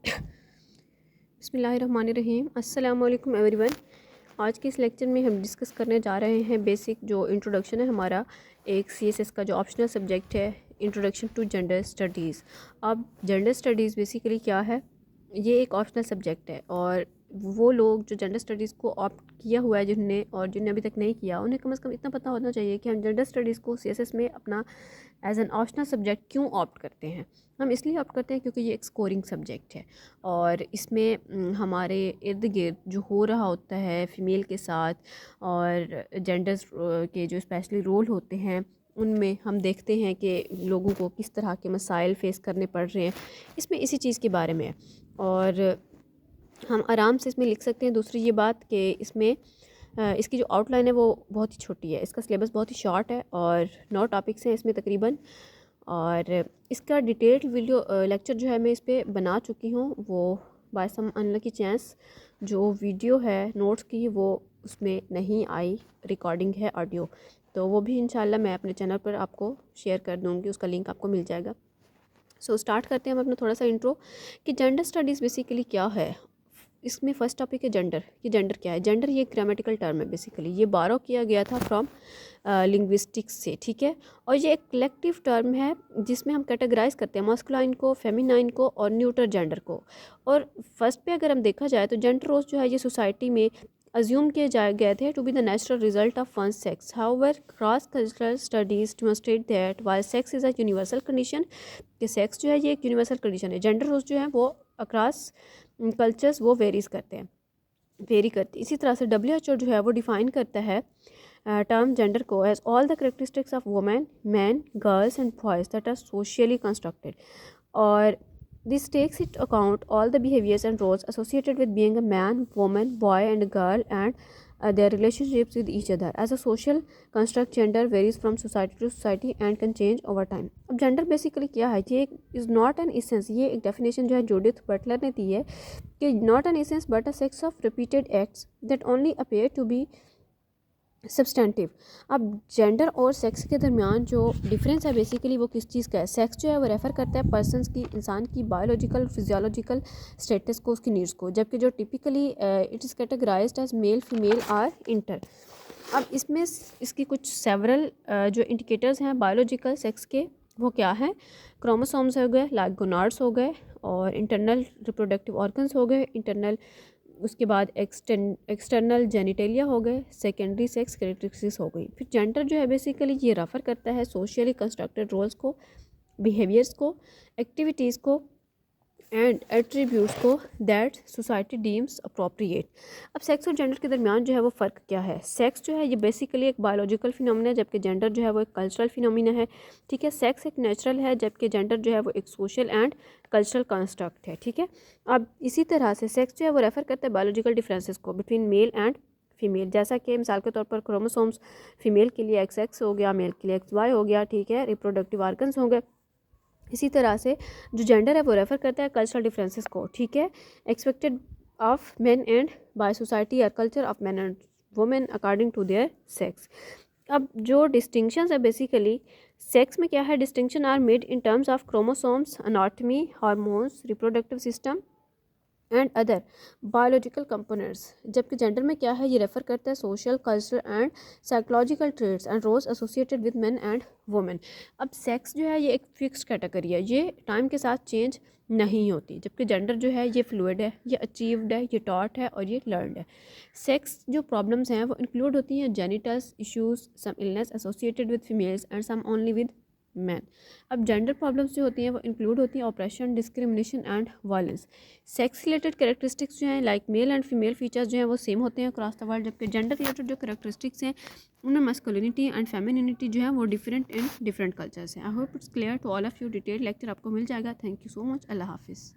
बिस्मिल्लाहिर्रहमानिर्रहीम। अस्सलाम वालेकुम एवरीवन। आज के इस लेक्चर में हम डिस्कस करने जा रहे हैं बेसिक जो इंट्रोडक्शन है हमारा एक सीएसएस का जो ऑप्शनल सब्जेक्ट है, इंट्रोडक्शन टू जेंडर स्टडीज़। अब जेंडर स्टडीज़ बेसिकली क्या है, ये एक ऑप्शनल सब्जेक्ट है और वो लोग जो जेंडर स्टडीज़ को ऑप्ट किया हुआ है जिनने और जिनने अभी तक नहीं किया, उन्हें कम से कम इतना पता होना चाहिए कि हम जेंडर स्टडीज़ को सीएसएस में अपना एज एन ऑप्शनल सब्जेक्ट क्यों ऑप्ट करते हैं। हम इसलिए ऑप्ट करते हैं क्योंकि ये एक स्कोरिंग सब्जेक्ट है और इसमें हमारे इर्द गिर्द जो हो रहा होता है फ़ीमेल के साथ और जेंडर्स के जो स्पेशली रोल होते हैं उनमें हम देखते हैं कि लोगों को किस तरह के मसाइल फ़ेस करने पड़ रहे हैं, इसमें इसी चीज़ के बारे में है। और हम आराम से इसमें लिख सकते हैं। दूसरी ये बात कि इसमें इसकी जो आउटलाइन है वो बहुत ही छोटी है, इसका सिलेबस बहुत ही शॉर्ट है और 9 टॉपिक्स हैं इसमें तकरीबन। और इसका डिटेल्ड वीडियो लेक्चर जो है मैं इस पर बना चुकी हूँ, वो बाय सम अनलकी चांस जो वीडियो है नोट्स की वो उसमें नहीं आई, रिकॉर्डिंग है ऑडियो, तो वो भी इंशाल्लाह मैं अपने चैनल पर आपको शेयर कर दूँगी, उसका लिंक आपको मिल जाएगा। सो स्टार्ट करते हैं हम अपना थोड़ा सा इंट्रो कि जेंडर स्टडीज़ बेसिकली क्या है। इसमें फ़र्स्ट टॉपिक है जेंडर कि जेंडर क्या है। जेंडर ये ग्रामेटिकल टर्म है, बेसिकली ये बारो किया गया था फ्रॉम लिंग्विस्टिक्स से, ठीक है। और ये एक कलेक्टिव टर्म है जिसमें हम कैटेगराइज करते हैं मास्कुलाइन को, फेमिनाइन को और न्यूटर जेंडर को। और फर्स्ट पे अगर हम देखा जाए तो जेंडर रोल्स जो है ये सोसाइटी में अज्यूम किए जाए गए थे to be the natural result of one sex. However cross cultural studies demonstrate that while sex is a universal condition, कि सेक्स जो है ये एक यूनिवर्सल कंडीशन है, जेंडर रोल्स जो है वो अक्रॉस कल्चर्स वो वेरी करते हैं। इसी तरह से WHO जो है वो डिफ़ाइन करता है टर्म जेंडर को as all the characteristics of women, man, girls and boys that are socially constructed. और this takes into account all the behaviors and roles associated with being a man, woman, boy and a girl and their relationships with each other. As a social construct, gender varies from society to society and can change over time. अब gender basically क्या है, ये is not an essence, ये एक definition जो है Judith Butler ने दी है कि not an essence but a sex of repeated acts that only appear to be substantive. अब जेंडर और सेक्स के दरमियान जो डिफरेंस है बेसिकली वो किस चीज़ का है। सेक्स जो है वो रेफ़र करता है पर्सनस की, इंसान की बायोलॉजिकल फिजियोलॉजिकल स्टेटस को, उसकी नीड्स को, जबकि जो typically it is categorized as male, female or inter. अब इसमें इसकी कुछ सेवरल जो इंडिकेटर्स हैं बायोलॉजिकल सेक्स के वो क्या हैं, क्रोमोसोम्स हो गए, लाइक गोनाड्स हो गए और इंटरनल रिप्रोडक्टिव ऑर्गन्स हो गए, इंटरनल उसके बाद एक्सटर्नल जेनिटेलिया हो गए, सेकेंडरी सेक्स कैरेक्टरिस्टिक्स हो गई। फिर जेंडर जो है बेसिकली ये रेफ़र करता है सोशली कंस्ट्रक्टेड रोल्स को, बिहेवियर्स को, एक्टिविटीज़ को एंड एट्रीब्यूट्स को दैट सोसाइटी डीम्स अप्रोप्रिएट। अब सेक्स और जेंडर के दरमियान जो है वो फ़र्क क्या है। सेक्स जो है ये बेसिकली एक बायोलॉजिकल फिनोमिना है, जबकि जेंडर जो है वो एक कल्चरल फिनोमिना है, ठीक है। सेक्स एक नेचुरल है जबकि जेंडर जो है वो एक सोशल एंड कल्चरल कंस्ट्रक्ट है, ठीक है। अब इसी तरह से सेक्स जो है वो रेफ़र करता है बायोलॉजिकल डिफरेंसेस को बिटवीन मेल एंड फीमेल, जैसा कि मिसाल के तौर पर क्रोमोसोम्स फीमेल के लिए XX हो गया, मेल के लिए XY हो गया, ठीक है, रिप्रोडक्टिव ऑर्गन्स हो गए। इसी तरह से जो जेंडर है वो रेफ़र करता है कल्चरल डिफरेंसेस को, ठीक है, expected of men and by society और culture of men and women according to their sex. अब जो डिस्टिंक्शंस है बेसिकली सेक्स में क्या है, distinction are made in terms of chromosomes, anatomy, hormones, reproductive system and other biological components, जबकि gender में क्या है ये रेफ़र करता है social, cultural and psychological traits and roles associated with men and women. अब सेक्स जो है ये एक फिक्स्ड कैटेगरी है, ये टाइम के साथ चेंज नहीं होती, जबकि जेंडर जो है ये फ्लूइड है, ये अचीव्ड है, ये टॉट है और ये लर्नड है। सेक्स जो प्रॉब्लम्स हैं वो इंक्लूड होती हैं genitals issues, some illness associated with females and some only with man. अब जेंडर प्रॉब्लम्स जो होती हैं वो इंक्लूड होती हैं operation, discrimination and violence. Sex related characteristics जो हैं like male and female features जो हैं वो सेम होते हैं अक्रॉस द वर्ल्ड, जबकि जेंडर रिलेटेड जो कैरेक्टरिस्टिक्स हैं उनमें मस्कुलिनिटी एंड फेमिनिटी जो है वो डिफरेंट इन डिफरेंट कल्चर्स हैं। I hope it's clear to all of you. Detail lecture आपको मिल जाएगा। Thank you so much. अल्लाह हाफिज़।